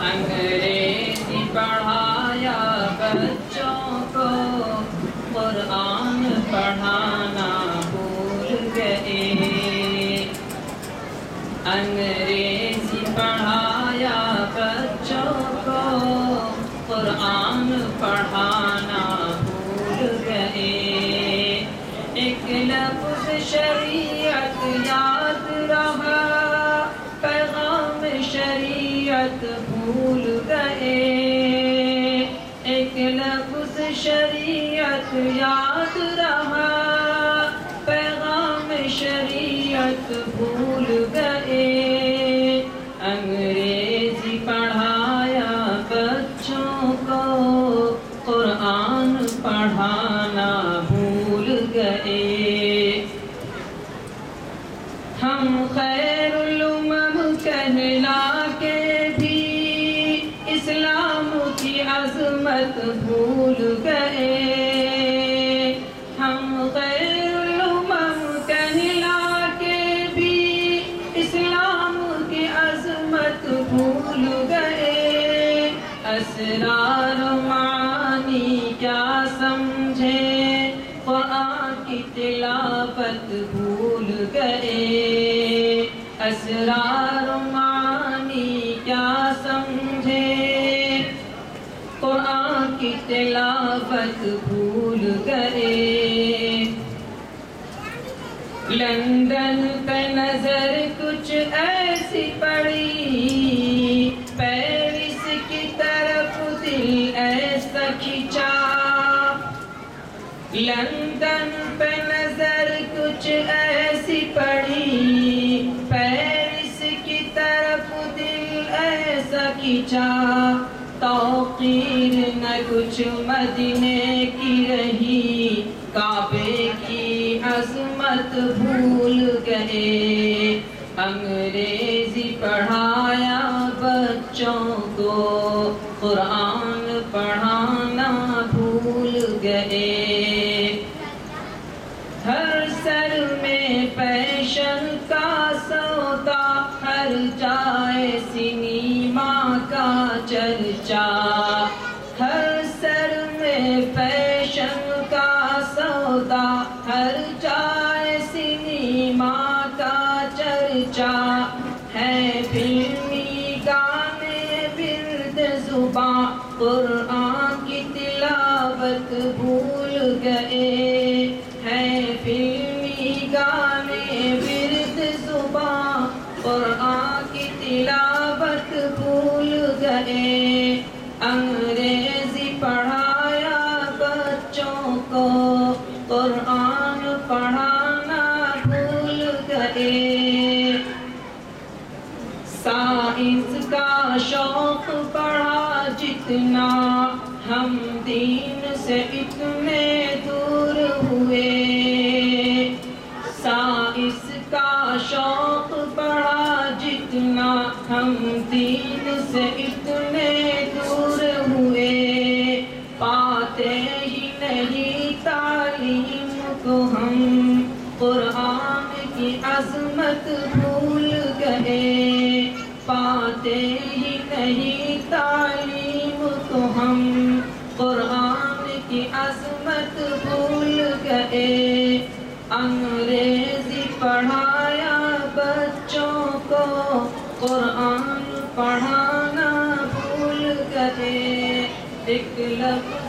انگریزی پڑھایا بچوں کو، قرآن پڑھانا بھول گئے۔ انگریزی پڑھایا بچوں کو، قرآن پڑھانا بھول گئے۔ ایک لفظ شریعت یاد رہا، پیغام شریعت بھول گئے۔ ایک لفظ شریعت یاد رہا، پیغام شریعت بھول گئے۔ انگریزی پڑھایا بچوں کو، قرآن پڑھانا بھول گئے۔ ہم خیر الامم کہلا کے بھی اسلام کی عظمت بھول گئے۔ ہم خیر الامم کہلا کے بھی اسلام کی عظمت بھول گئے۔ اسرار و معانی کیا سمجھے، قرآن کی تلاوت بھول گئے۔ اسرار و معانی کیا سمجھے، قرآن کی تلاوت بھول گئے۔ لندن پہ نظر کچھ ایسی پڑی، پیرس کی طرف دل ایسا کھنچا۔ لندن پہ نظر کچھ ایسی پڑی، پیرس کی طرف دل ایسا کھنچا۔ توقیر نہ کچھ مدینے کی رہی، کعبے کی عظمت بھول گئے۔ انگریزی پڑھایا بچوں کو، قرآن پڑھانا بھول گئے۔ ہر سر میں فیشن کا سودا، ہر جائے سنیما کا چرچا۔ ہر سر میں فیشن کا سودا، ہر جائے سنیما کا چرچا۔ ہے فلمی گانے ورد زباں، قرآن کی تلاوت بھول گئے۔ ہے فلمی گانے ورد زباں، قرآن کی تلاوت بھول گئے۔ انگریزی پڑھایا بچوں کو، قرآن پڑھانا بھول گئے۔ سائنس کا شوق بڑھا جتنا، ہم دین سے اتنے دور ہوئے۔ سائنس کا شوق بڑھا جتنا، ہم دین سے اتنے دور ہوئے۔ پاتے ہی نہیں تعلیم کو ہم، قرآن کی عظمت بھول گئے۔ پاتے ہی نہیں تعلیم کو ہم، قرآن کی عظمت بھول گئے۔ انگریزی پڑھایا بچوں کو، قرآن پڑھانا بھول گئے۔ ایک لفظ